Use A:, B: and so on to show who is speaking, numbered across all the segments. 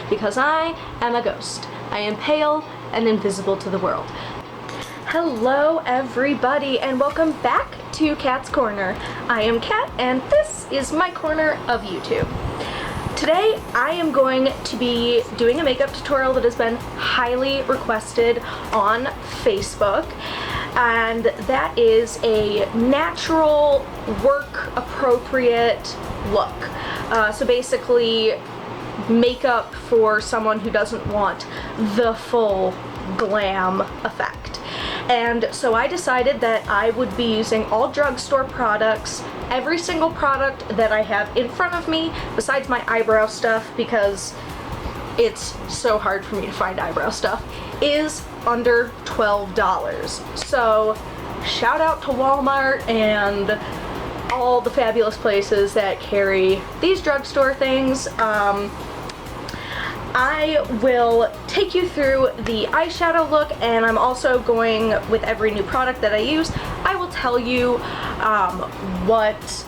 A: because I am a ghost. I am pale and invisible to the world. Hello everybody and welcome back to Kat's Corner. I am Kat and this is my corner of YouTube. Today I am going to be doing a makeup tutorial that has been highly requested on Facebook, and that is a natural, work appropriate look. So basically makeup for someone who doesn't want the full glam effect. And so I decided that I would be using all drugstore products, every single product that I have in front of me, besides my eyebrow stuff, because it's so hard for me to find eyebrow stuff, is under $12. So shout out to Walmart and all the fabulous places that carry these drugstore things. I will take you through the eyeshadow look, and I'm also going, with every new product that I use, I will tell you what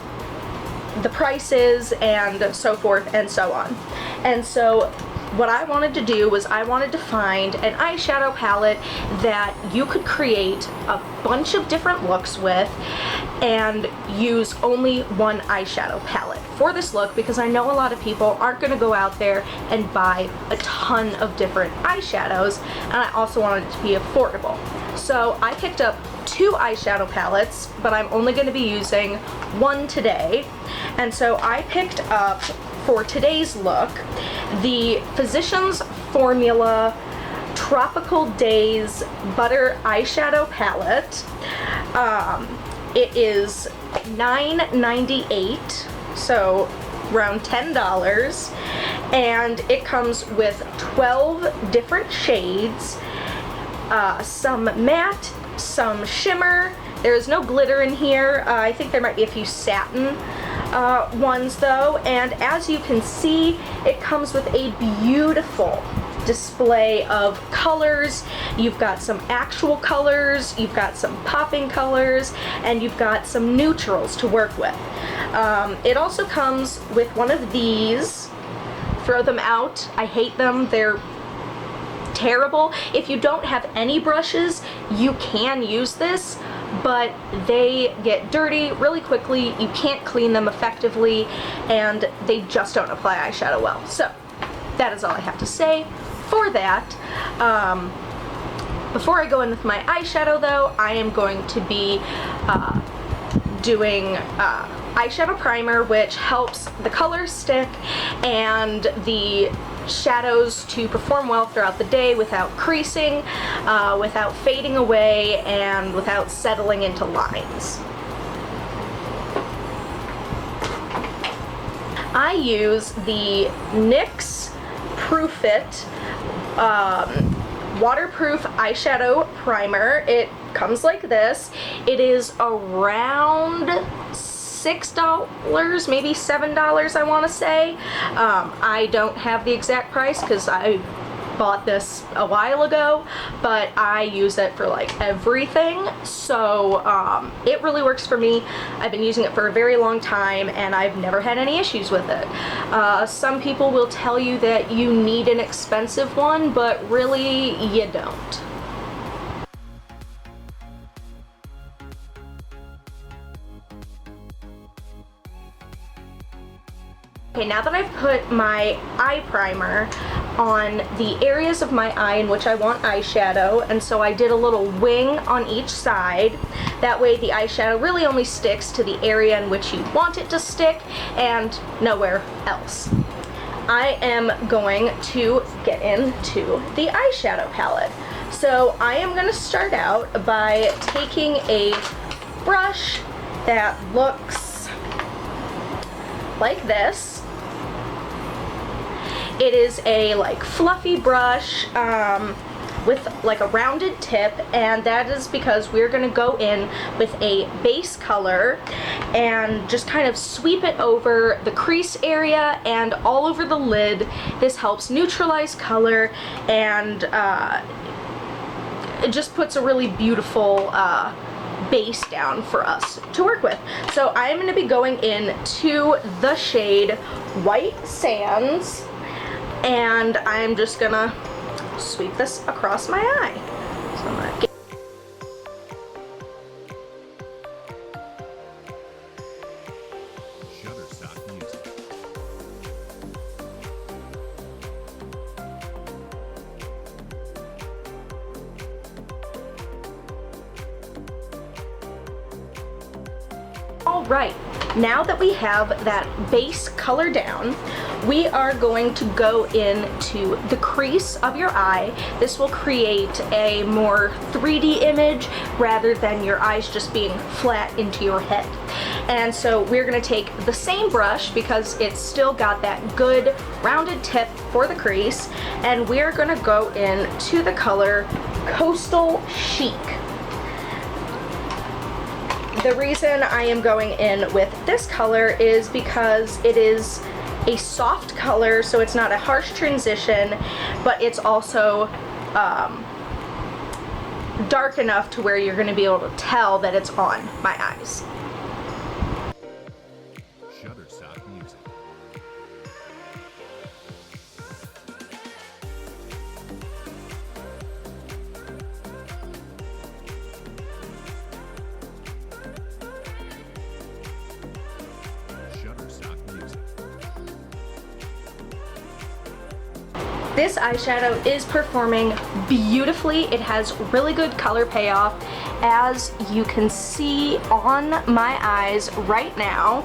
A: the price is and so forth and so on. And so what I wanted to do was I wanted to find an eyeshadow palette that you could create a bunch of different looks with and use only one eyeshadow palette for this look, because I know a lot of people aren't going to go out there and buy a ton of different eyeshadows, and I also wanted it to be affordable. So I picked up two eyeshadow palettes, but I'm only going to be using one today. And so I picked up, for today's look, the Physicians Formula Tropical Days Butter Eyeshadow Palette. It is $9.98, so around $10, and it comes with 12 different shades, some matte, some shimmer. There is no glitter in here. I think there might be a few satin ones though, and as you can see, it comes with a beautiful display of colors. You've got some actual colors, you've got some popping colors, and you've got some neutrals to work with. It also comes with one of these. Throw them out. I hate them. They're terrible. If you don't have any brushes, you can use this, but they get dirty really quickly. You can't clean them effectively, and they just don't apply eyeshadow well. So that is all I have to say for that. Before I go in with my eyeshadow though, I am going to be doing eyeshadow primer, which helps the colors stick and the shadows to perform well throughout the day without creasing, without fading away, and without settling into lines. I use the NYX Proof It waterproof eyeshadow primer. It comes like this. It is around $6, maybe $7, I want to say. I don't have the exact price because I bought this a while ago, but I use it for like everything, so it really works for me. I've been using it for a very long time and I've never had any issues with it. Some people will tell you that you need an expensive one, but really you don't. Okay, now that I've put my eye primer on the areas of my eye in which I want eyeshadow, and so I did a little wing on each side. That way the eyeshadow really only sticks to the area in which you want it to stick and nowhere else. I am going to get into the eyeshadow palette. So I am going to start out by taking a brush that looks like this. It is a like fluffy brush with like a rounded tip, and that is because we're going to go in with a base color and just kind of sweep it over the crease area and all over the lid. This helps neutralize color, and it just puts a really beautiful base down for us to work with. So I'm going to be going in to the shade White Sands, And I'm just gonna sweep this across my eye. So I'm gonna get Alright, now that we have that base color down, we are going to go into the crease of your eye. This will create a more 3D image rather than your eyes just being flat into your head. And so we're going to take the same brush because it's still got that good rounded tip for the crease, and we're going to go into the color Coastal Chic. The reason I am going in with this color is because it is a soft color, so it's not a harsh transition, but it's also dark enough to where you're going to be able to tell that it's on my eyes. This eyeshadow is performing beautifully. It has really good color payoff, as you can see on my eyes right now.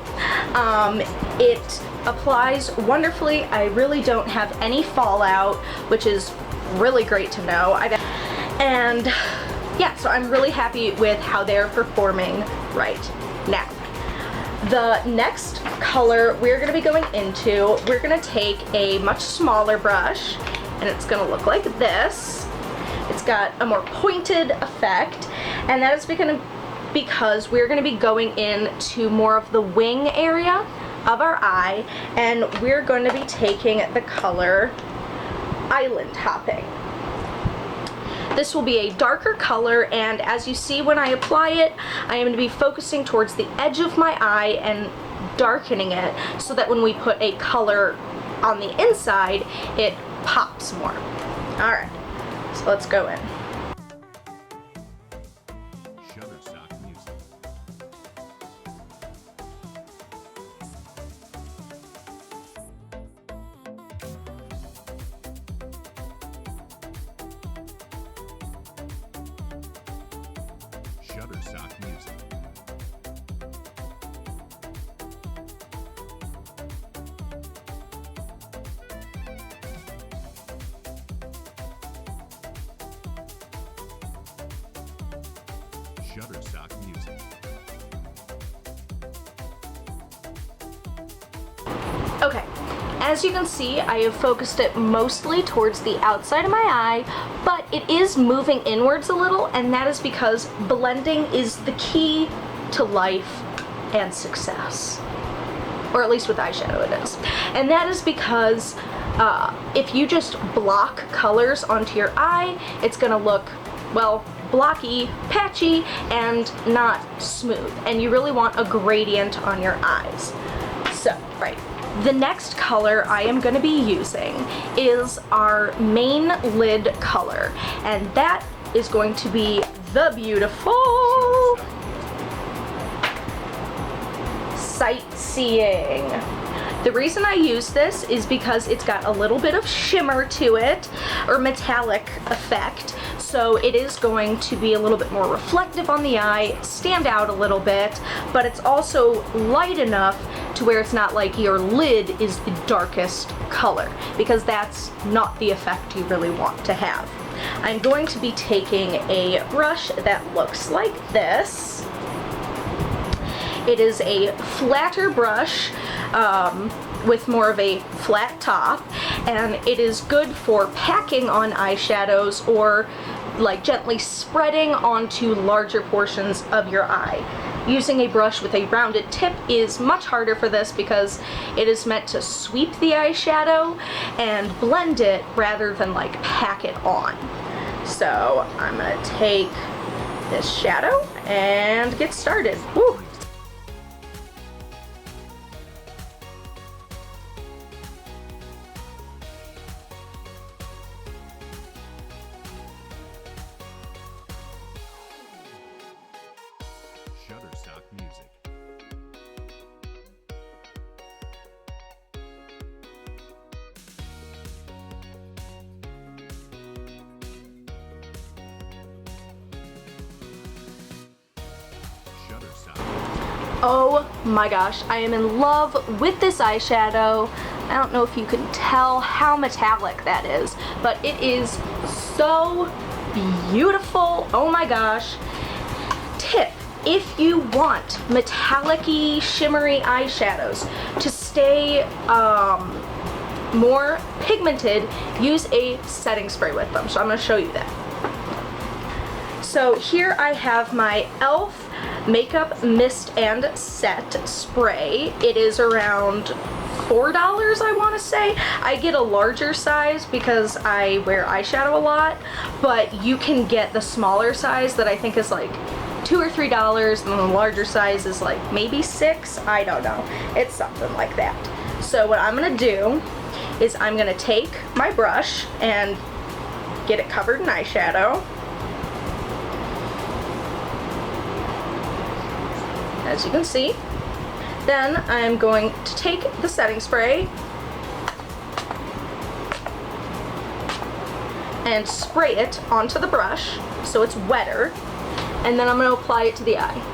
A: It applies wonderfully. I really don't have any fallout, which is really great to know. And yeah, so I'm really happy with how they're performing right now. The next color we're going to be going into, we're going to take a much smaller brush, and it's going to look like this. It's got a more pointed effect, and that is because we're going to be going into more of the wing area of our eye, and we're going to be taking the color Island Hopping. This will be a darker color, and as you see when I apply it, I am going to be focusing towards the edge of my eye and darkening it so that when we put a color on the inside, it pops more. Alright, so let's go in.
B: Shutterstock Music.
A: Okay, as you can see, I have focused it mostly towards the outside of my eye, but it is moving inwards a little, and that is because blending is the key to life and success. Or at least with eyeshadow it is. And that is because if you just block colors onto your eye, it's gonna look, well, blocky, patchy, and not smooth. And you really want a gradient on your eyes. So, right. The next color I am going to be using is our main lid color, and that is going to be the beautiful Sightseeing. The reason I use this is because it's got a little bit of shimmer to it, or metallic effect, so it is going to be a little bit more reflective on the eye, stand out a little bit, but it's also light enough to where it's not like your lid is the darkest color, because that's not the effect you really want to have. I'm going to be taking a brush that looks like this. It is a flatter brush with more of a flat top, and it is good for packing on eyeshadows or like gently spreading onto larger portions of your eye. Using a brush with a rounded tip is much harder for this because it is meant to sweep the eyeshadow and blend it rather than like pack it on. So I'm gonna take this shadow and get started. Woo. Oh my gosh, I am in love with this eyeshadow. I don't know if you can tell how metallic that is, but it is so beautiful. Oh my gosh. Tip: if you want metallic-y, shimmery eyeshadows to stay more pigmented, use a setting spray with them. So I'm going to show you that. So here I have my e.l.f. Makeup Mist and Set Spray. It is around $4, I want to say. I get a larger size because I wear eyeshadow a lot, but you can get the smaller size that I think is like $2 or $3, and the larger size is like maybe $6. I don't know. It's something like that. So what I'm gonna do is I'm gonna take my brush and get it covered in eyeshadow. As you can see. Then I'm going to take the setting spray and spray it onto the brush so it's wetter, and then I'm going to apply it to the eye.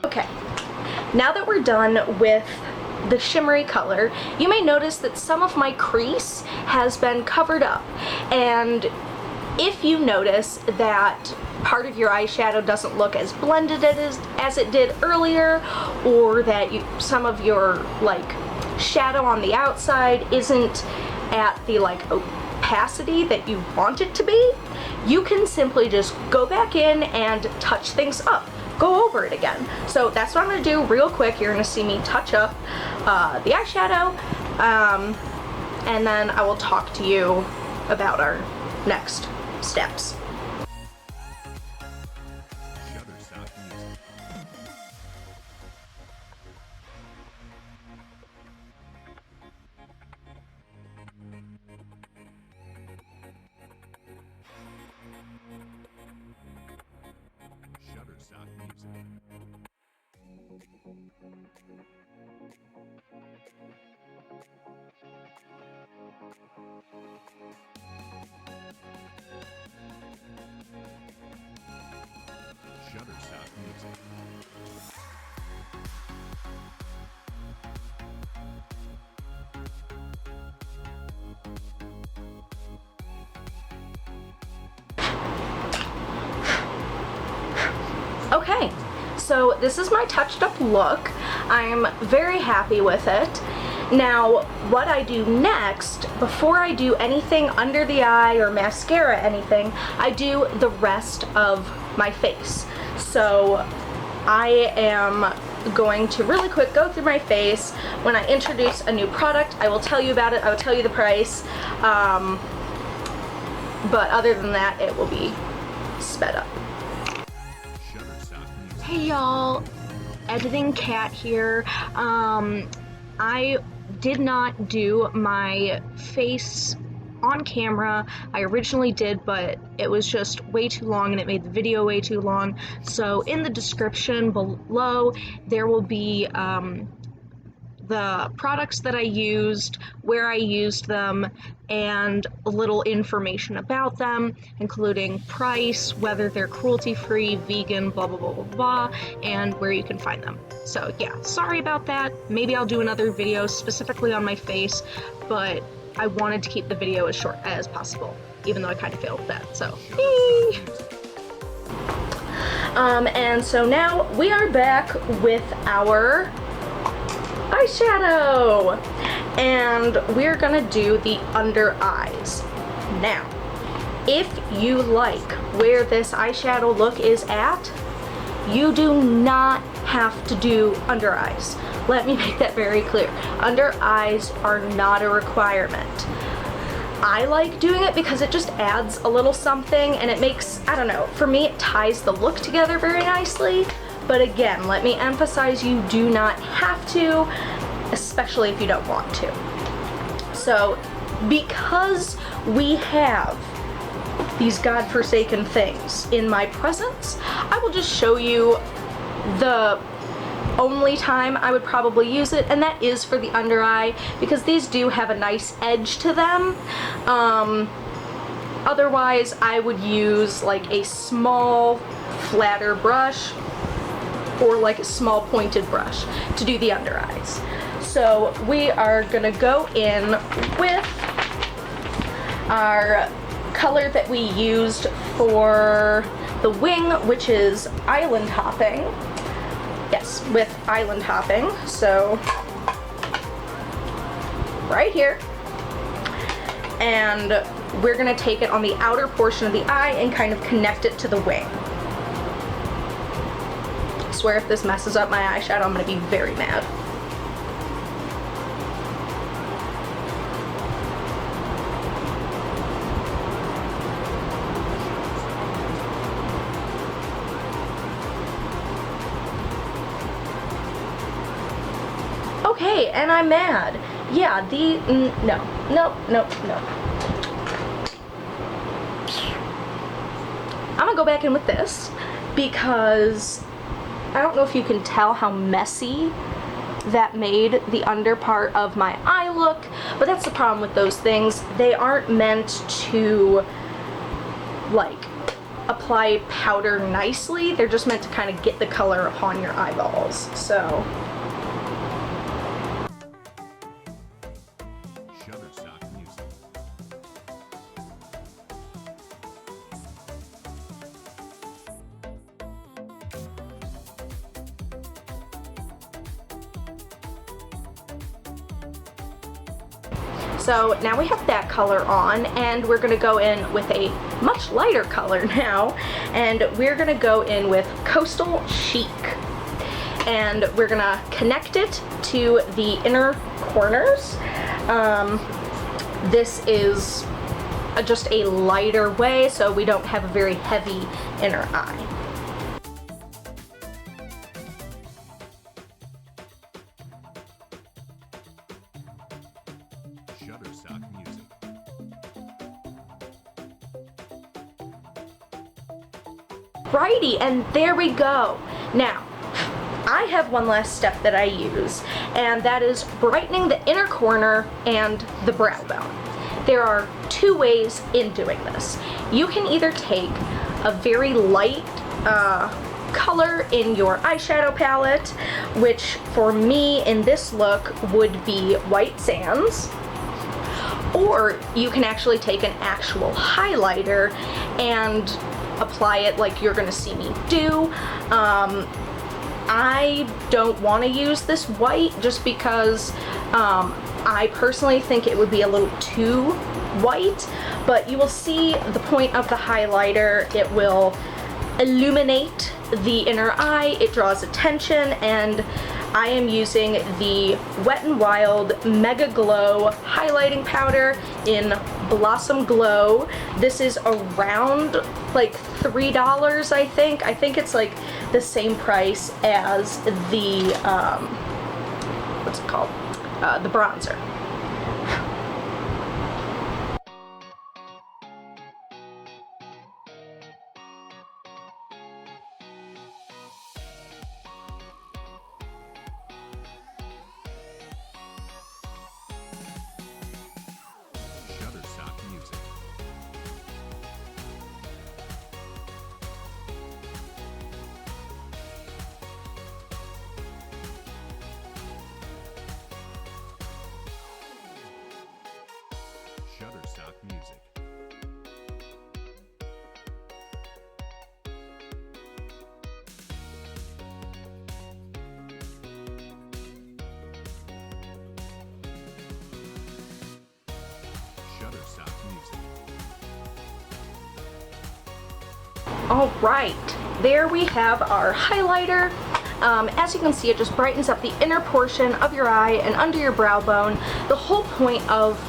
A: Okay, now that we're done with the shimmery color, you may notice that some of my crease has been covered up, and if you notice that part of your eyeshadow doesn't look as blended as it did earlier, or that some of your like shadow on the outside isn't at the like opacity that you want it to be, you can simply just go back in and touch things up. Go over it again. So that's what I'm going to do real quick. You're going to see me touch up the eyeshadow, and then I will talk to you about our next steps. Okay, so this is my touched up look. I'm very happy with it. Now, what I do next, before I do anything under the eye or mascara anything, I do the rest of my face. So I am going to really quick go through my face. When I introduce a new product, I will tell you about it, I will tell you the price, but other than that, it will be sped up. Hey y'all, Editing Cat here. I did not do my face on camera. I originally did, but it was just way too long and it made the video way too long. So in the description below, there will be the products that I used, where I used them, and a little information about them, including price, whether they're cruelty-free, vegan, blah, blah, blah, blah, blah, and where you can find them. So yeah, sorry about that. Maybe I'll do another video specifically on my face, but I wanted to keep the video as short as possible, even though I kind of failed that, so. And so now we are back with our eyeshadow, and we're gonna do the under eyes. Now, if you like where this eyeshadow look is at, you do not have to do under eyes. Let me make that very clear. Under eyes are not a requirement. I like doing it because it just adds a little something, and it makes, I don't know, for me it ties the look together very nicely, But again, let me emphasize, you do not have to, especially if you don't want to. So because we have these godforsaken things in my presence, I will just show you the only time I would probably use it, and that is for the under eye, because these do have a nice edge to them. Otherwise, I would use like a small, flatter brush or like a small pointed brush to do the under eyes. So we are gonna go in with our color that we used for the wing, which is island hopping. Yes, with island hopping. So right here. And we're gonna take it on the outer portion of the eye and kind of connect it to the wing. I swear if this messes up my eyeshadow, I'm gonna be very mad. Okay, and I'm mad. Yeah, no. I'm gonna go back in with this because I don't know if you can tell how messy that made the under part of my eye look, but that's the problem with those things. They aren't meant to like apply powder nicely. They're just meant to kind of get the color upon your eyeballs. So
B: Shutterstock Music.
A: So now we have that color on, and we're gonna go in with a much lighter color now, and we're gonna go in with Coastal Chic. And we're gonna connect it to the inner corners. This is just a lighter way, so we don't have a very heavy inner eye.
B: Shutterstock Music.
A: Righty, and there we go. Now, I have one last step that I use, and that is brightening the inner corner and the brow bone. There are two ways in doing this. You can either take a very light color in your eyeshadow palette, which for me in this look would be White Sands, or you can actually take an actual highlighter and apply it like you're gonna see me do. I don't want to use this white just because I personally think it would be a little too white, but you will see the point of the highlighter. It will illuminate the inner eye, it draws attention, and I am using the Wet n Wild Megaglow highlighting powder in Blossom Glow. This is around like $3, I think. I think it's like the same price as the, what's it called? The bronzer.
B: Shutterstock Music. Shutterstock Music. Shutterstock Music.
A: All right, there we have our highlighter. As you can see, it just brightens up the inner portion of your eye and under your brow bone. The whole point of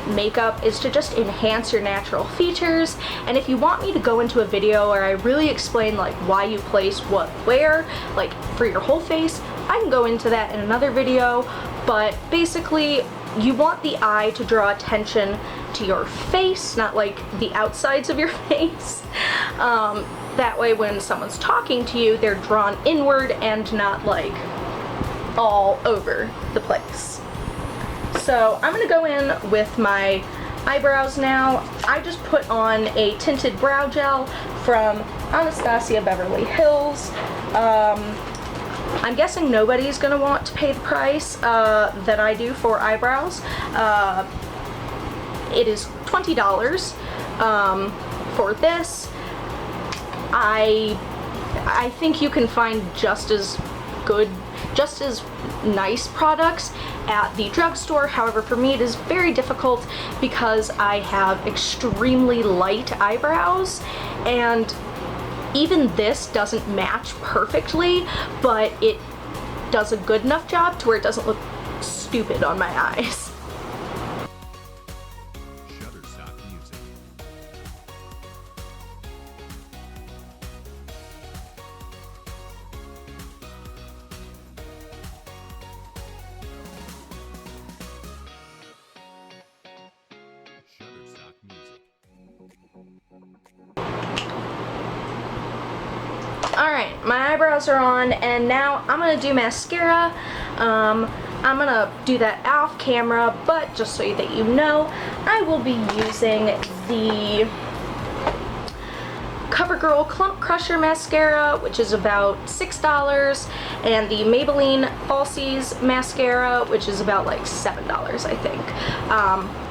A: makeup is to just enhance your natural features, and if you want me to go into a video where I really explain like why you place what where, like for your whole face, I can go into that in another video. But basically, you want the eye to draw attention to your face, not like the outsides of your face. That way when someone's talking to you, they're drawn inward and not like all over the place. So I'm gonna go in with my eyebrows now. I just put on a tinted brow gel from Anastasia Beverly Hills. I'm guessing nobody's gonna want to pay the price that I do for eyebrows. It is $20 for this. I think you can find just as good, just as nice products at the drugstore. However, for me it is very difficult because I have extremely light eyebrows, and even this doesn't match perfectly, but it does a good enough job to where it doesn't look stupid on my eyes.
B: Shutterstock Music. Shutterstock Music.
A: Alright, my eyebrows are on, and now I'm gonna do mascara. I'm gonna do that off camera, but just so that you know, I will be using the CoverGirl Clump Crusher mascara, which is about $6, and the Maybelline Falsies mascara, which is about like $7, I think.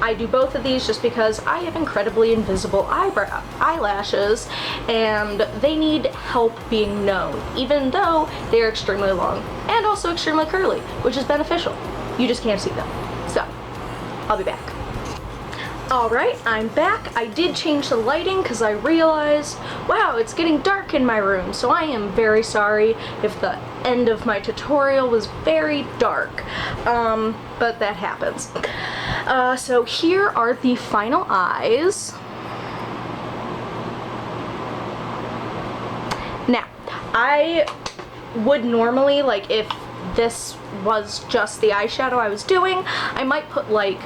A: I do both of these just because I have incredibly invisible eyelashes, and they need help being known, even though they're extremely long and also extremely curly, which is beneficial. You just can't see them. So, I'll be back. Alright, I'm back. I did change the lighting because I realized, wow, it's getting dark in my room, so I am very sorry if the end of my tutorial was very dark, but that happens. So here are the final eyes. Now, I would normally, like if this was just the eyeshadow I was doing, I might put like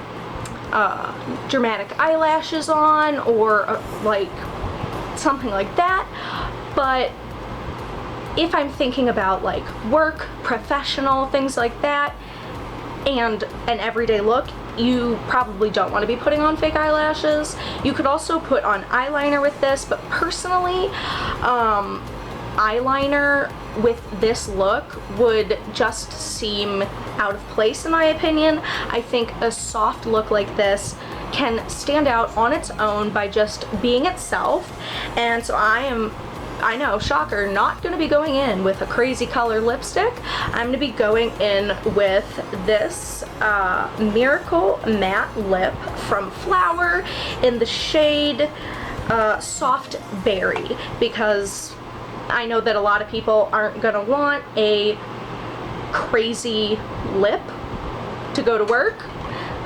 A: dramatic eyelashes on, or like something like that, but if I'm thinking about like work, professional, things like that, and an everyday look, you probably don't want to be putting on fake eyelashes. You could also put on eyeliner with this, but personally, eyeliner with this look would just seem out of place in my opinion. I think a soft look like this can stand out on its own by just being itself, and so I know, shocker, not going to be going in with a crazy color lipstick. I'm going to be going in with this Miracle Matte Lip from Flower in the shade Soft Berry, because I know that a lot of people aren't going to want a crazy lip to go to work.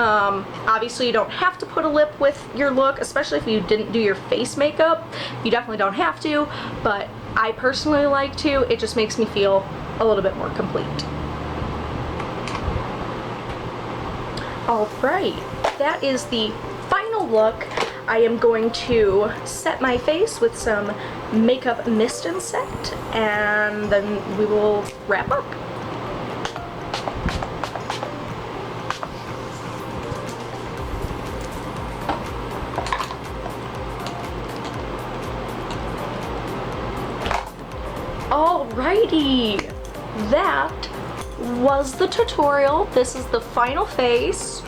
A: Obviously you don't have to put a lip with your look, especially if you didn't do your face makeup. You definitely don't have to, but I personally like to. It just makes me feel a little bit more complete. Alright, that is the final look. I am going to set my face with some makeup mist and set, and then we will wrap up. Alrighty, that was the tutorial. This is the final face.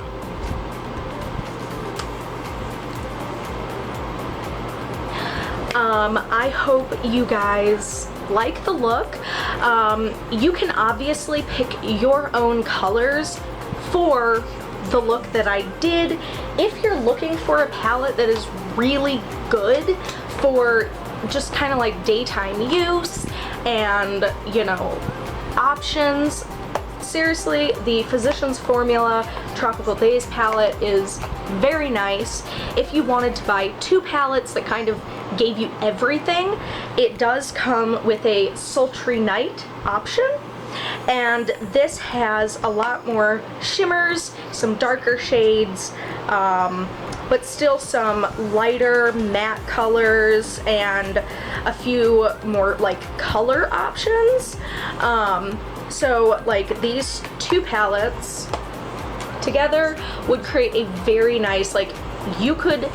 A: I hope you guys like the look. You can obviously pick your own colors for the look that I did. If you're looking for a palette that is really good for just kind of like daytime use and, you know, options, seriously, the Physicians Formula Tropical Days palette is very nice. If you wanted to buy 2 palettes that kind of gave you everything, it does come with a Sultry Night option. And this has a lot more shimmers, some darker shades, but still some lighter matte colors and a few more like color options. So like these 2 palettes together would create a very nice, like you could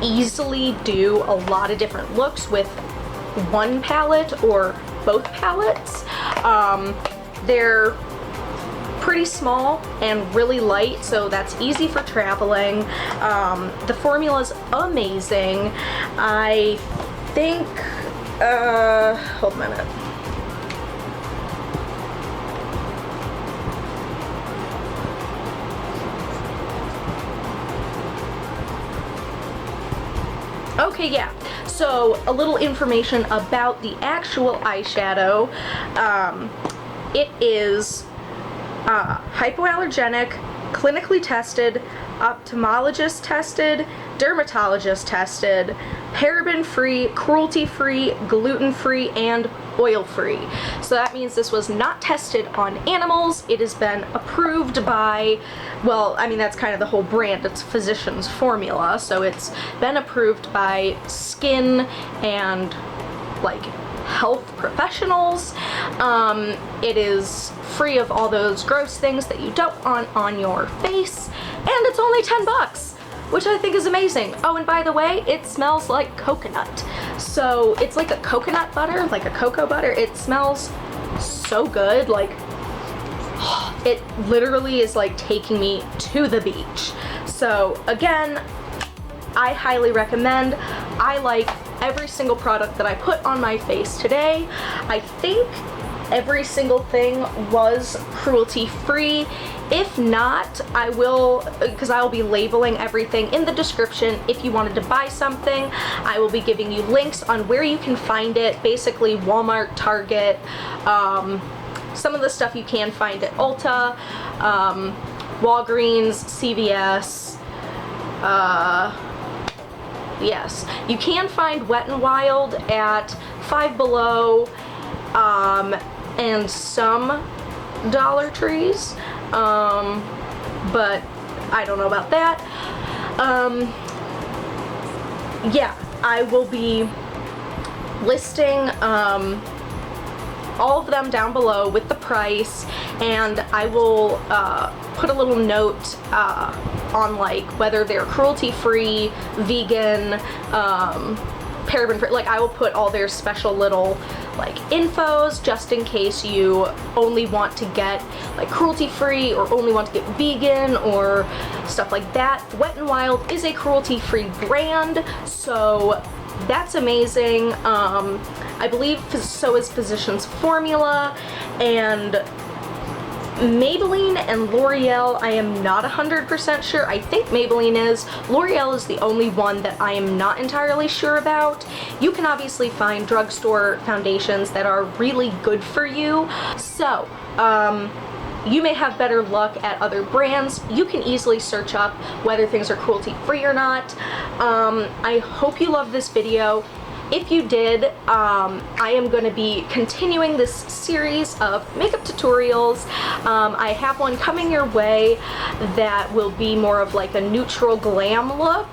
A: easily do a lot of different looks with one palette or both palettes. They're pretty small and really light, so that's easy for traveling. The formula's amazing. I think, hold a minute. Okay, yeah, so a little information about the actual eyeshadow. It is hypoallergenic, clinically tested, ophthalmologist tested, dermatologist tested, paraben free, cruelty free, gluten free, and oil free. So that means this was not tested on animals. It has been approved by, well, I mean, that's kind of the whole brand. It's Physicians Formula, so it's been approved by skin and like health professionals. It is free of all those gross things that you don't want on your face, and it's only 10 bucks, which I think is amazing. Oh, and by the way, it smells like coconut. So it's like a coconut butter, like a cocoa butter. It smells so good. Like, it literally is like taking me to the beach. So again, I highly recommend. I like every single product that I put on my face today. I think every single thing was cruelty free. If not, I will, because I will be labeling everything in the description. If you wanted to buy something, I will be giving you links on where you can find it. Basically Walmart, Target, some of the stuff you can find at Ulta, Walgreens, CVS, yes, you can find Wet n Wild at Five Below, and some Dollar Trees, but I don't know about that. Yeah, I will be listing all of them down below with the price, and I will put a little note on like whether they're cruelty free, vegan, paraben free. Like I will put all their special little like infos just in case you only want to get like cruelty free or only want to get vegan or stuff like that. Wet n Wild is a cruelty free brand, so that's amazing. I believe so is Physicians Formula, and Maybelline and L'Oreal, I am not 100% sure. I think Maybelline is. L'Oreal is the only one that I am not entirely sure about. You can obviously find drugstore foundations that are really good for you. So, you may have better luck at other brands. You can easily search up whether things are cruelty free or not. I hope you love this video. If you did, I am going to be continuing this series of makeup tutorials. I have one coming your way that will be more of like a neutral glam look.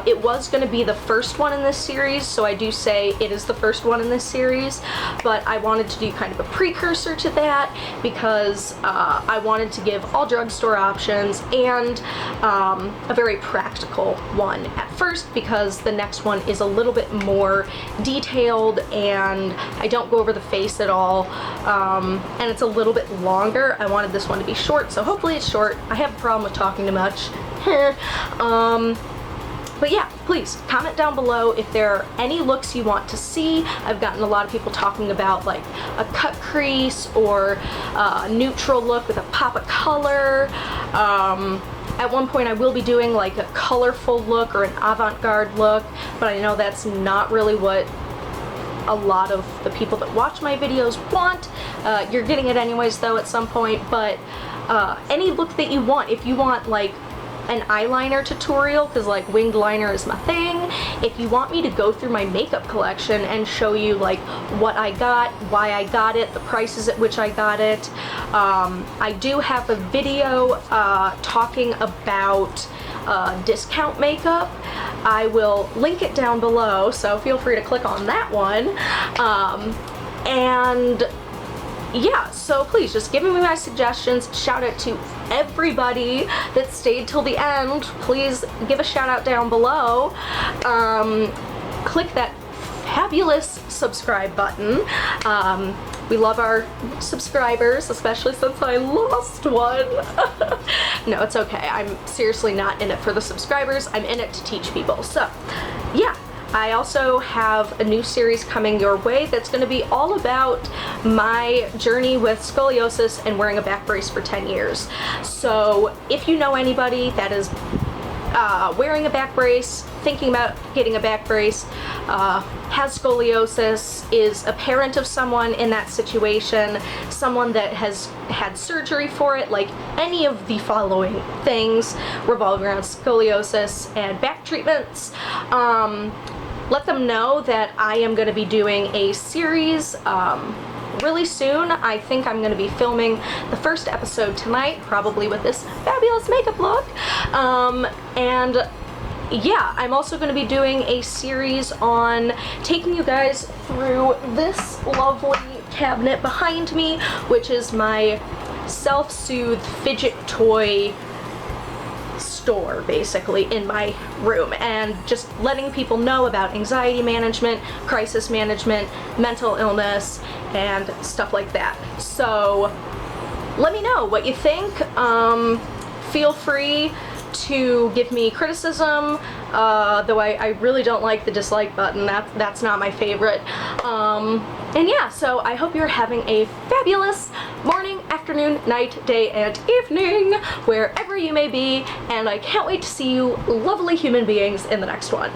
A: It was going to be the first one in this series, so I do say it is the first one in this series, but I wanted to do kind of a precursor to that because I wanted to give all drugstore options and a very practical one at first, because the next one is a little bit more detailed and I don't go over the face at all, and it's a little bit longer. I wanted this one to be short, so hopefully it's short. I have a problem with talking too much. But yeah, please comment down below if there are any looks you want to see. I've gotten a lot of people talking about like a cut crease or a neutral look with a pop of color. At one point I will be doing like a colorful look or an avant-garde look, but I know that's not really what a lot of the people that watch my videos want. You're getting it anyways though at some point, but any look that you want. If you want like an eyeliner tutorial, because like winged liner is my thing. If you want me to go through my makeup collection and show you like what I got, why I got it, the prices at which I got it, I do have a video talking about discount makeup. I will link it down below, so feel free to click on that one. And yeah, so please just give me my suggestions. Shout out to everybody that stayed till the end. Please give a shout out down below. Click that fabulous subscribe button. We love our subscribers, especially since I lost one. No, it's okay. I'm seriously not in it for the subscribers. I'm in it to teach people. So yeah. I also have a new series coming your way that's going to be all about my journey with scoliosis and wearing a back brace for 10 years. So if you know anybody that is wearing a back brace, thinking about getting a back brace, has scoliosis, is a parent of someone in that situation, someone that has had surgery for it, like any of the following things revolve around scoliosis and back treatments, let them know that I am going to be doing a series really soon. I think I'm going to be filming the first episode tonight, probably with this fabulous makeup look. And yeah, I'm also going to be doing a series on taking you guys through this lovely cabinet behind me, which is my self-soothe fidget toy store basically in my room, and just letting people know about anxiety management, crisis management, mental illness, and stuff like that. So let me know what you think. Feel free to give me criticism, though I really don't like the dislike button. That's not my favorite. And yeah, so I hope you're having a fabulous morning, afternoon, night, day, and evening, wherever you may be, and I can't wait to see you lovely human beings in the next one.